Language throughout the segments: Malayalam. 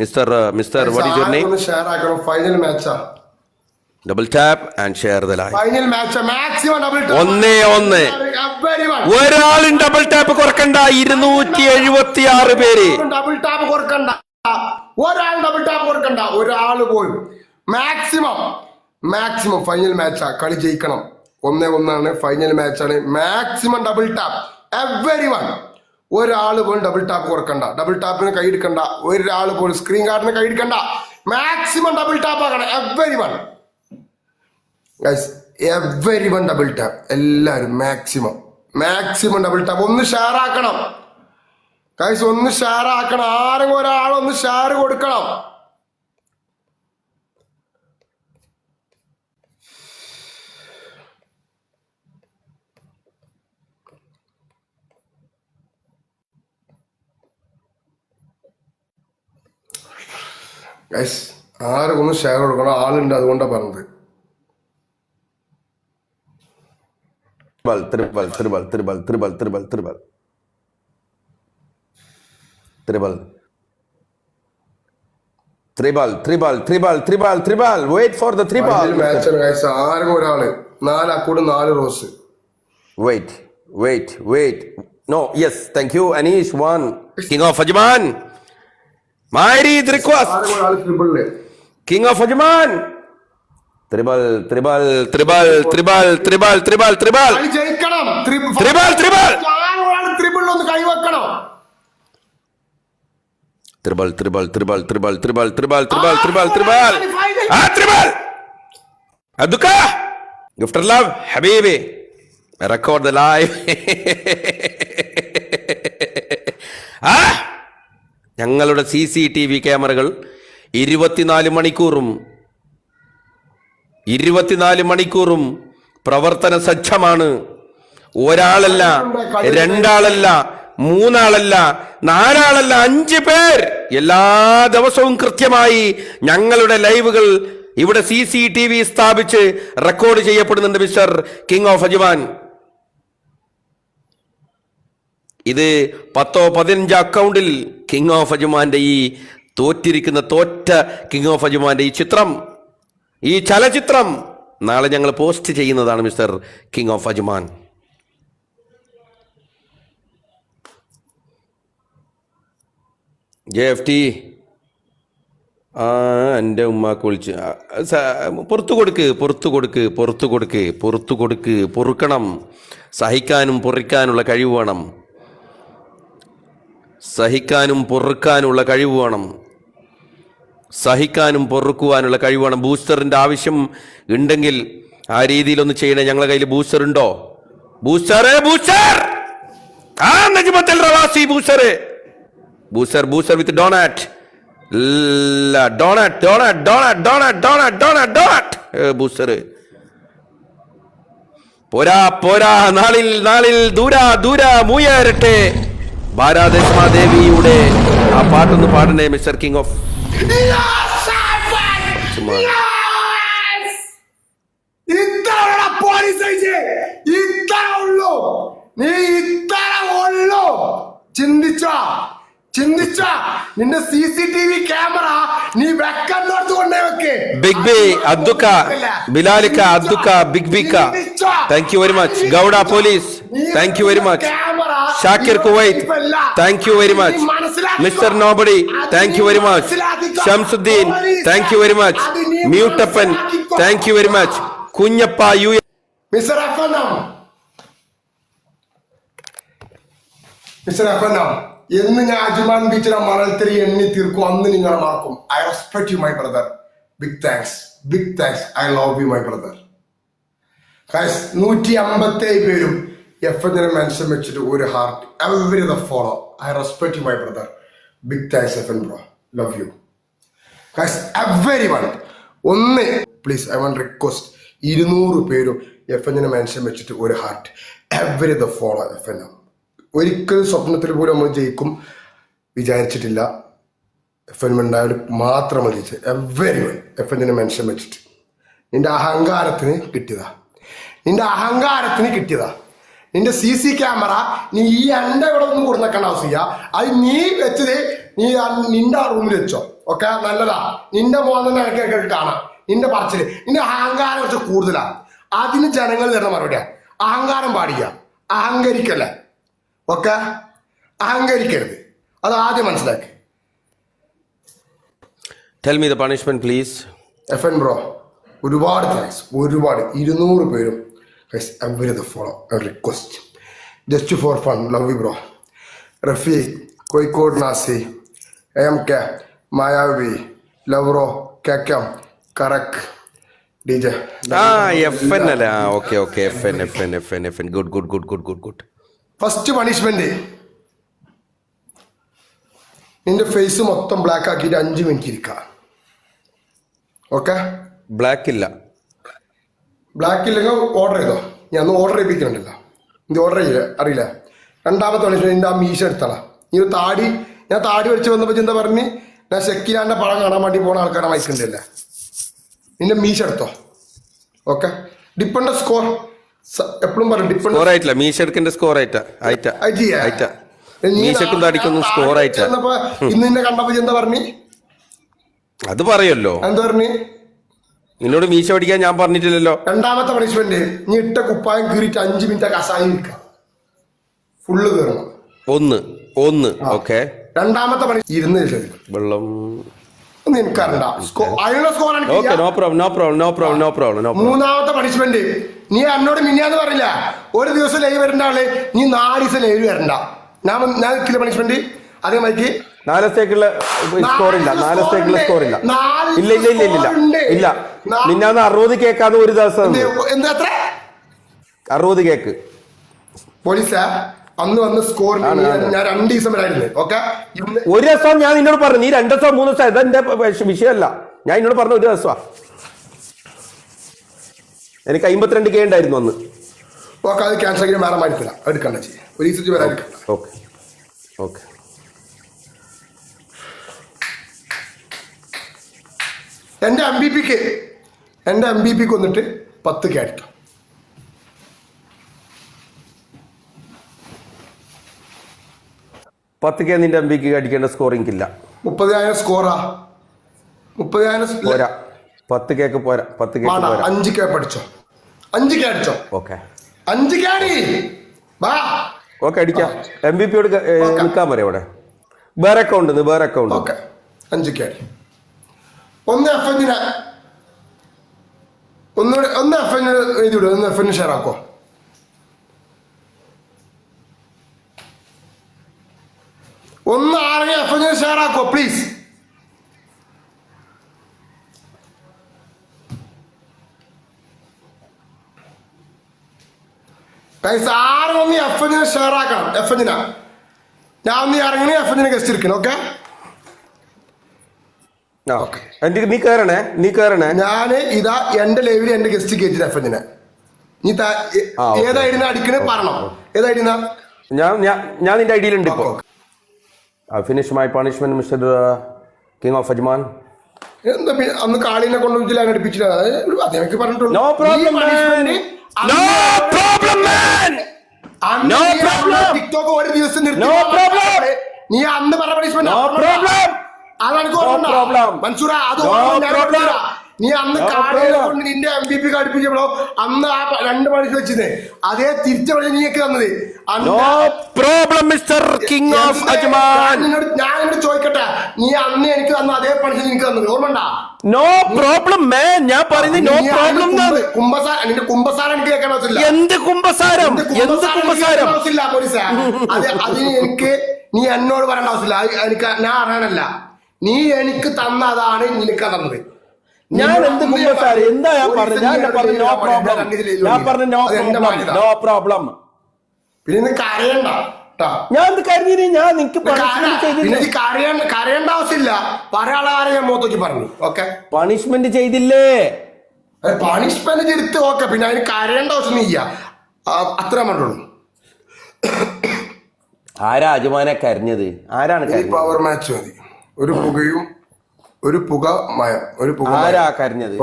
Mr. What is your name? Final match. Double tap and share the live. Final match. Maximum double tap. ഒരാളും ഡബിൾ ടാപ്പ് കുറക്കണ്ട. 276 പേര്. ഡബിൾ ടാപ്പ് കുറക്കണ്ട. ഒരാൾ ഡബിൾ ടാപ്പ് കുറക്കണ്ട. ഒരാൾ പോലും. മാക്സിമം ഫൈനൽ മാച്ചാ. കളി ജയിക്കണം. 1-1 ഫൈനൽ മാച്ചാണ്. Maximum double tap. എവരിവൺ. ഒരാൾ പോലും ഡബിൾ ടാപ്പ് കുറക്കണ്ട. ഡബിൾ ടാപ്പിന് കൈയെടുക്കണ്ട. ഒരാൾ പോലും സ്ക്രീൻ ഗാർഡിന് കൈയെടുക്കണ്ട. മാക്സിമം ഡബിൾ ടാപ്പ് ആക്കണം. Everyone double tap. എല്ലാവരും മാക്സിമം ഡബിൾ ടാപ്പ്. ഒന്ന് ഷെയർ ആക്കണം ഗൈസ്, ഒന്ന് ഷെയർ ആക്കണം. ആരെങ്കിലും ഒരാളൊന്ന് ഷെയർ കൊടുക്കണം. ഗൈസ് ആരെങ്കിലും ഒന്ന് ഷെയർ കൊടുക്കണം. ആളുണ്ട്, അതുകൊണ്ടാണ് പറഞ്ഞത്. Triple. Wait for the triple. മാച്ചാണ് ഗൈസ്. ആരെങ്കിലും ഒരാള് 4 account 4 rose. Wait. No, yes, thank you. Anish won. King of Ajman. My request. King of Ajman. Triple. ജയിക്കണം. ട്രിപ്പിൾ ഒന്ന് കൈവെക്കണം. Triple. Aduka. Gifter love, Habibi. Record the live. ഞങ്ങളുടെ CCTV ക്യാമറകൾ 24 മണിക്കൂറും പ്രവർത്തന സജ്ജമാണ്. ഒരാളല്ല, 2 ആളല്ല, 3 ആളല്ല, 4 ആളല്ല, 5 പേർ എല്ലാ ദിവസവും കൃത്യമായി ഞങ്ങളുടെ ലൈവുകൾ ഇവിടെ CCTV സ്ഥാപിച്ച് റെക്കോർഡ് ചെയ്യപ്പെടുന്നുണ്ട്. മിസ്റ്റർ കിങ് ഓഫ് അജ്മാൻ, ഇത് 10-15 അക്കൗണ്ടിൽ കിങ് ഓഫ് അജ്മാന്റെ ഈ തോറ്റ കിങ് ഓഫ് അജ്മാന്റെ ഈ ചലച്ചിത്രം നാളെ ഞങ്ങൾ പോസ്റ്റ് ചെയ്യുന്നതാണ്. Mister king of Ajman, JFT എൻ്റെ ഉമ്മാക്ക് വിളിച്ച് പുറത്തു കൊടുക്ക്. പൊറുക്കണം. സഹിക്കാനും പൊറുക്കാനുള്ള കഴിവ് വേണം. സഹിക്കാനും പൊറുക്കാനുള്ള കഴിവ് വേണം. ബൂസ്റ്ററിൻ്റെ ആവശ്യം ഉണ്ടെങ്കിൽ ആ രീതിയിലൊന്ന് ചെയ്യണേ. ഞങ്ങളുടെ കയ്യിൽ ബൂസ്റ്റർ ഉണ്ടോ? ബൂസ്റ്റർ നജ്മത്തുൽ റവാസി ബൂസ്റ്റർ വിത്ത് ഡോണറ്റ് ബൂസ്റ്റർ പോരാ. നാളിൽ ദൂര മൂയരട്ടെ. ഭാരാദേവയുടെ ആ പാട്ടൊന്ന് പാടണേ മിസ്റ്റർ കിങ് ഓഫ്. ചിന്തിച്ച നിന്റെ CCTV ക്യാമറ നീ വെക്കന്നോർത്ത് കൊണ്ടേ വെക്ക്. ബിഗ് ബി അദ്ദുക്ക ബിലാലിക്ക അദ്ദുക്ക ബിഗ് ബിക്ക thank you very much. Gowda police thank you very much. Shakir Kuwait thank you very much. Mister nobody thank you very much. Shamsuddin thank you very much. മ്യൂട്ടപ്പൻ thank you very much. Kunjappa you mister FNM എന്ന് ഞാൻ അജ്മാൻ ബീച്ചിലെ മണൽത്തിരി എണ്ണി തീർക്കും അന്ന് നിങ്ങളെ മറക്കും. I respect you my brother. Big thanks. I love you my brother. 157 പേരും എഫ്എന്നിനെ മെൻഷൻ വെച്ചിട്ട് ഒരു heart. Every the follow. I respect you my brother. Big thanks FN bro. Love you everyone. ഒന്ന് പ്ലീസ് ഐ വാണ്ട് റിക്വസ്റ്റ് 200 പേരും എഫ്എന്നിനെ മെൻഷൻ വെച്ചിട്ട് ഒരു heart. Every the follow FN. ഒരിക്കലും സ്വപ്നത്തിൽ പോലും നമ്മൾ ജയിക്കും വിചാരിച്ചിട്ടില്ല. എഫ്എൻ ഉണ്ടായാലും മാത്രം ജയിച്ചു. എവരിവൺ എഫ്എന്നിനെ മെൻഷൻ വെച്ചിട്ട് നിന്റെ അഹങ്കാരത്തിന് കിട്ടിയതാ. നിന്റെ CC ക്യാമറ നീ ഈ എൻ്റെ ഇവിടെ ഒന്നും കൊടുന്നേക്കേണ്ട ആവശ്യമില്ല. അത് നീ വെച്ചത് നിന്റെ റൂമിൽ വെച്ചോ. ഓക്കെ, നല്ലതാ. നിന്റെ മോൻ തന്നെ എനിക്ക് കാണാം. നിന്റെ പറച്ചില്, നിന്റെ അഹങ്കാരം കുറച്ച് കൂടുതലാ. അതിന് ജനങ്ങൾ തരുന്ന മറുപടിയാ. അഹങ്കാരം പാടില്ല, അഹങ്കരിക്കല്ലേ. ഓക്കെ, അഹങ്കരിക്കരുത്. അത് ആദ്യം മനസ്സിലാക്കി. Tell me the punishment, please. FN bro, ഒരുപാട് താങ്ക്സ്. ഒരുപാട് 200 പേരും every the follow a request just for fun. Love you bro. Rafi, Koikod Nasi, AMK, Mayavi, Lavro, Kakam, Karak, DJ. FN അല്ലേ? Okay FN. Good. First punishment, നിന്റെ ഫേസ് മൊത്തം ബ്ലാക്ക് ആക്കിയിട്ട് 5 മിനിറ്റ് ഇരിക്കുക. ഓക്കെ, ബ്ലാക്ക് ഇല്ല. ബ്ലാക്ക് ഇല്ലെങ്കിൽ ഓർഡർ ചെയ്തോ. ഞാൻ ഒന്ന് ഓർഡർ ചെയ്യിപ്പിക്കുന്നുണ്ടല്ലോ, ഇത് ഓർഡർ ചെയ്യില്ല, അറിയില്ല. രണ്ടാമത്തെ പണിഷ്മെന്റ്, നിന്റെ ആ മീശ എടുത്തളാം. നീ താടി, ഞാൻ താടി പഠിച്ച് വന്നപ്പോൾ എന്താ പറഞ്ഞ്, ഞാൻ ഷെക്കിലാന്റെ പടം കാണാൻ വേണ്ടി പോകുന്ന ആൾക്കാരെ വായിക്കണ്ടല്ലേ. നിന്റെ മീശ എടുത്തോ. ഓക്കെ, ഡിപ്പെൻഡ് സ്കോർ എപ്പോഴും പറയും. സ്കോർ ആയിട്ടില്ല, മീശ എടുക്കേണ്ട സ്കോർ ആയിട്ടാ. മീശക്കും താടിക്കൊന്നും സ്കോർ ആയിട്ടാ. ഇന്ന് നിന്നെ കണ്ടപ്പോ എന്താ പറഞ്ഞ്, അത് പറയല്ലോ. എന്താ പറഞ്ഞ്, നിന്നോട് മീശ പഠിക്കാൻ ഞാൻ പറഞ്ഞിട്ടില്ലല്ലോ. രണ്ടാമത്തെ പണിഷ്മെന്റ്, നീ ഇട്ട കുപ്പായം കീറിയിട്ട് 5 മിനിറ്റ് കസായി നിൽക്കാം. ഫുള്ള് കയറണം. ഒന്ന് ഓക്കെ. രണ്ടാമത്തെ പണി, ഇരുന്ന് വെള്ളം നിനക്കറിയണ്ട. അതിനുള്ള സ്കോർ. No problem. മൂന്നാമത്തെ പണിഷ്മെന്റ്, നീ എന്നോട് മിന്നാന്ന് പറഞ്ഞില്ല, ഒരു ദിവസം ലൈവ് വരേണ്ട ആള് നീ 4 ദിവസം ലൈവ് വരണ്ട. ഞാൻ നിൽക്കില്ല പണിഷ്മെന്റ്. അതേമാതിരി 4 ദിവസത്തേക്കുള്ള സ്കോർ ഇല്ല. 4 ദിവസത്തേക്കുള്ള സ്കോർ ഇല്ല. ഇല്ല. മിന്നാന്ന് 60 കേക്കാതെ ഒരു ദിവസം. എന്താ 60 കേക്ക് പോലീസാ അന്ന് വന്ന് സ്കോർ. ഞാൻ 2 ദിവസം വരായിരുന്നു. ഓക്കെ, ഒരു ദിവസം ഞാൻ നിന്നോട് പറഞ്ഞു. നീ 2 ദിവസം 3 ദിവസം ഇതെന്റെ വിഷയമല്ല. ഞാൻ നിന്നോട് പറഞ്ഞു ഒരു ദിവസമാ. എനിക്ക് 52K ഉണ്ടായിരുന്നു അന്ന്. ഓക്കെ, അത് ക്യാൻസൽ ചെയ്യാൻ വേറെ മാറ്റില്ല, എടുക്കണ്ട ചെയ്യും. പോലീസ് വരാൻ. ഓക്കെ. എന്റെ MVP വന്നിട്ട് 10K അടിക്കാം. 10K നിന്റെ MBക്ക് അടിക്കേണ്ട സ്കോറിംഗ് ഇല്ല. 30,000 സ്കോറാ. 30,000 പോരാ. 10K പോരാ. 10K പോരാ. 5K പഠിച്ചോ. 5K അടിച്ചോ. ഓക്കെ, 5K അടി. വാ, ഓക്കെ, അടിക്കാം. MVP നിൽക്കാൻ പറയാം അവിടെ. വേറെ അക്കൗണ്ട്. ഓക്കെ, 5K അടി. ഒന്ന് FN എഴുതിവിടും. ഒന്ന് FN ഷെയർ ആക്കോ. ഒന്ന് ആരെങ്കിലും FN ഷെയർ ആക്കോ പ്ലീസ്. ആരും ഒന്ന് FN ഷെയർ ആക്കണം. FN ഞാൻ ഒന്ന് ഇറങ്ങണേ, FN ഗസ്റ്റ് ഇരിക്കണം. ഓക്കെ, നീ കയറണേ. ഞാന് ഇതാ എന്റെ ലൈവില് എന്റെ ഗസ്റ്റ് കയറ്റി FN. നീ ഏതായിരുന്നു അടിക്കണേ പറയണം. ഏതായിരുന്ന ഞാൻ നിന്റെ ഐഡിയിലുണ്ട് ഇപ്പോ. Finish my punishment mister king of Ajman. എന്താ അന്ന് കാളിനെ കൊണ്ടുവന്നില്ല, അടുപ്പിച്ചില്ല. അതെനിക്ക് പറഞ്ഞിട്ടുള്ളൂ. No problem, man. ടിക്ടോക്ക് ഒരു ദിവസം No problem. നീ അന്ന് പറഞ്ഞ പണിഷ്മെന്റ് മൻസൂറ, അത് നീ അന്ന് കാളിനെ കൊണ്ട് നിന്റെ MVP അടുപ്പിച്ചപ്പോഴോ അന്ന് ആ 2 മണിക്ക് വെച്ചത് അതേ തിരിച്ച വഴി നീയൊക്കെ തന്നത്. ഞാൻ എന്നോട് ചോദിക്കട്ടെ, നീ അന്ന് എനിക്ക് തന്ന അതേ പണിഷ്മെന്റ് എനിക്ക് തന്നത് ഓർമ്മണ്ടാ? നോ പ്രോബ്ലം മാൻ. ഞാൻ പറയുന്നത് നോ പ്രോബ്ലം. നിന്റെ കുമ്പസാരം എനിക്ക് കേൾക്കാൻ ആവശ്യമില്ല. എന്ത് കുമ്പസാരം ആവശ്യമില്ല പോലീസാ. അതിന് എനിക്ക് നീ എന്നോട് പറയേണ്ട ആവശ്യമില്ല. എനിക്ക് ഞാൻ അറിയാനല്ല, നീ എനിക്ക് തന്നതാണ് നിനക്ക് തന്നത്. ഞാൻ എന്ത് കുമ്പസാരം? എന്താ ഞാൻ പറഞ്ഞു? No problem. പിന്നെ നിനക്ക് അറിയണ്ട. ഞാൻ എന്ത് കരുതി? ഞാൻ നിനക്ക് കരയേണ്ട ആവശ്യമില്ല. പറയാളെ ഞാൻ മുഖത്തേക്ക് പറഞ്ഞു. ഓക്കെ, പണിഷ്മെന്റ് ചെയ്തില്ലേ? പണിഷ്മെന്റ് എടുത്ത് ഓക്കെ, പിന്നെ അതിന് കരയേണ്ട ആവശ്യം ഇല്ല. അത്ര പറഞ്ഞുള്ളൂ. ആരാ അജുമാനെ കരഞ്ഞത്? ആരാണ് പവർ മാച്ച് മതി. ഒരു പുക മയം. ആരാ കരഞ്ഞത്?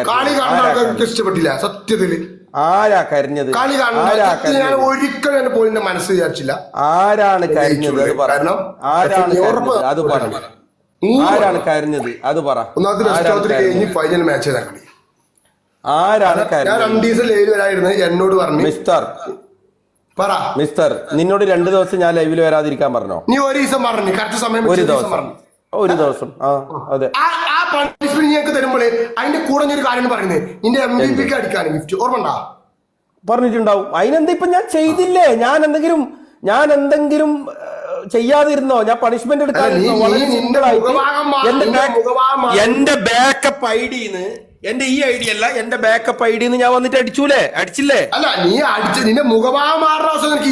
കളി കാണാൻ ഇഷ്ടപ്പെട്ടില്ല സത്യത്തില്. ആരാ കരഞ്ഞത്? കളി ഞാൻ ഒരിക്കലും എന്റെ പോയിന്റ് മനസ്സ് വിചാരിച്ചില്ല. ആരാണ് കരഞ്ഞത്? അത് പറ. ആരാണ് അത് പറ. ആരാണ് കരഞ്ഞത്? അത് പറ. ഫൈനൽ മാച്ച് ചെയ്താൽ കളി ആരാണ് കരഞ്ഞത്? ഞാൻ 2 ദിവസം ലൈവിൽ വരായിരുന്നു. എന്നോട് പറഞ്ഞു മിസ്റ്റർ നിന്നോട് 2 ദിവസം ഞാൻ ലൈവിൽ വരാതിരിക്കാൻ പറഞ്ഞോ? നീ ഒരു ദിവസം പറഞ്ഞു. കറക്റ്റ് സമയം ഒരു ദിവസം അതെ. ആ പണിഷ്മെന്റ് ഞങ്ങൾക്ക് തരുമ്പോൾ അതിന്റെ കൂടെ ഒരു കാര്യം പറയുന്നത് നിന്റെ MVP അടിക്കാൻ ഗിഫ്റ്റ് ഓർമ്മ പറഞ്ഞിട്ടുണ്ടാവും. അതിനെന്താ ഇപ്പൊ ഞാൻ ചെയ്തില്ലേ? ഞാൻ എന്തെങ്കിലും ചെയ്യാതിരുന്നോ? ഞാൻ പണിഷ്മെന്റ് എടുക്കാതിരുന്നോ? വളരെ സിമ്പിളായിട്ട് എന്റെ ബാക്കപ്പ് ഐഡിന്ന്, എന്റെ ഈ ഐഡി അല്ല, എന്റെ ബാക്കപ്പ് ഐഡിന്ന് ഞാൻ വന്നിട്ട് അടിച്ചില്ലേ? അല്ല നീ അടിച്ച നിന്റെ മുഖഭാവം മാറുന്ന അവസ്ഥ നിനക്ക്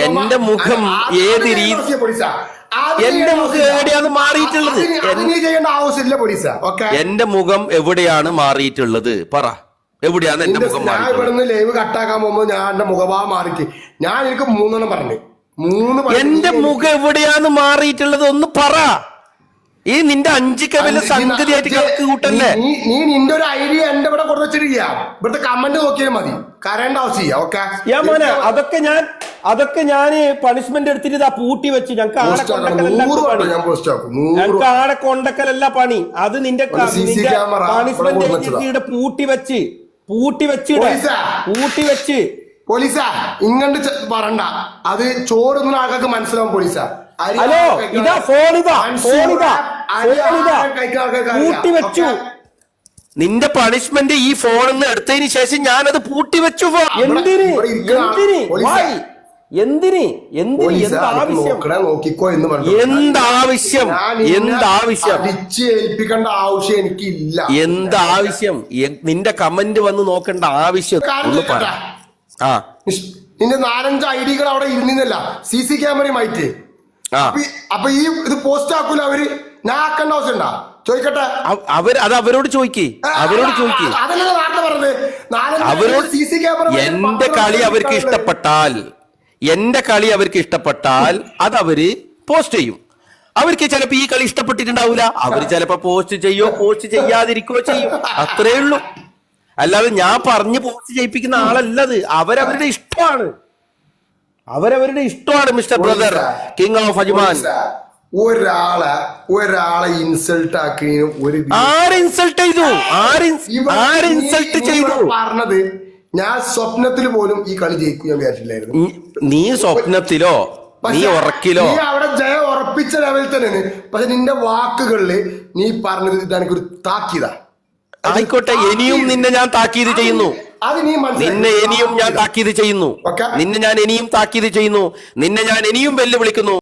എന്റെ മുഖം ഏത് രീതി, എന്റെ മുഖം എവിടെയാണ് മാറിയിട്ടുള്ളത്? എന്റെ മുഖം എവിടെയാണ് മാറിയിട്ടുള്ളത്? പറ, എവിടെയാണ് എന്റെ മുഖം? ഞാൻ ഇവിടുന്ന് ലൈവ് കട്ടാക്കാൻ പോകുമ്പോ ഞാൻ എന്റെ മുഖഭാവം മാറിക്ക്. ഞാൻ എനിക്ക് 3 പറഞ്ഞു. എന്റെ മുഖം എവിടെയാണ് മാറിയിട്ടുള്ളത്? ഒന്ന് പറ. ഈ നിന്റെ 5 കവല സംഗതിയായിട്ട് കണക്ക് കൂട്ടല്ലേ? നീ നിന്റെ ഒരു ഐഡിയ എന്റെ ഇവിടെ കൊടുത്തിരിക്കുക. ഇവിടുത്തെ കമന്റ് നോക്കിയാൽ മതി, കരേണ്ട ആവശ്യമില്ല. ഓക്കെ മോനെ, അതൊക്കെ ഞാന് പണിഷ്മെന്റ് എടുത്തിട്ട് പൂട്ടി വെച്ച്. ഞങ്ങക്ക് ആടെ കൊണ്ടക്കലല്ല പണി. അത് നിന്റെ പണിഷ്മെന്റ് പൂട്ടി വെച്ച് പോലീസാ ഇങ്ങോട്ട് പറണ്ട. അത് ചോറുന്ന ആൾക്കാർക്ക് മനസ്സിലാവും. പോലീസാ ഹലോ, ഇതാ ഫോണിതാ പൂട്ടി വെച്ചു. നിന്റെ പണിഷ്മെന്റ് ഈ ഫോണിൽ നിന്ന് എടുത്തതിന് ശേഷം ഞാനത് പൂട്ടി വെച്ചു. എന്താവശ്യം? നിന്റെ കമന്റ് വന്ന് നോക്കേണ്ട ആവശ്യം ഒന്ന് പറ. നിന്റെ 4-5 ഐഡികൾ അവിടെ ഇരുന്നില്ല CC ക്യാമറയുമായിട്ട്. അപ്പൊ ഈ ഇത് പോസ്റ്റ് ആക്കൂല അവര്. ഞാൻ ആക്കേണ്ട ആവശ്യം ഉണ്ടാ? ചോദിക്കട്ടെ, അവരോട് ചോദിക്കേ. അവരോട് CC ക്യാമറ എന്റെ കളി അവർക്ക് ഇഷ്ടപ്പെട്ടാൽ അത് അവര് പോസ്റ്റ് ചെയ്യും. അവർക്ക് ചിലപ്പോ ഈ കളി ഇഷ്ടപ്പെട്ടിട്ടുണ്ടാവൂല. അവര് ചിലപ്പോ പോസ്റ്റ് ചെയ്യാതിരിക്കുകയോ ചെയ്യും. അത്രേ ഉള്ളൂ. അല്ലാതെ ഞാൻ പറഞ്ഞ് പോസ്റ്റ് ചെയ്യിപ്പിക്കുന്ന ആളല്ലത്. അവരവരുടെ ഇഷ്ടമാണ്. Mister brother, king of Ajman. ഒരാളെ ഇൻസൾട്ട് ആക്കുന്നതിനും പറഞ്ഞത് ഞാൻ സ്വപ്നത്തിൽ പോലും ഈ കളി ജയിക്കും ഞാൻ വിചാരിച്ചില്ലായിരുന്നു. നീ സ്വപ്നത്തിലോ നീ ഉറക്കിലോ? നീ അവിടെ ജയം ഉറപ്പിച്ച ലെവലിൽ തന്നെയാണ്. പക്ഷെ നിന്റെ വാക്കുകളില് നീ പറഞ്ഞത് എനിക്കൊരു താക്കീതാ. ആയിക്കോട്ടെ, ഇനിയും നിന്നെ ഞാൻ താക്കീത് ചെയ്യുന്നു. നിന്നെ ഇനിയും ഞാൻ താക്കീത് ചെയ്യുന്നു. നിന്നെ ഞാൻ ഇനിയും വെല്ലുവിളിക്കുന്നു.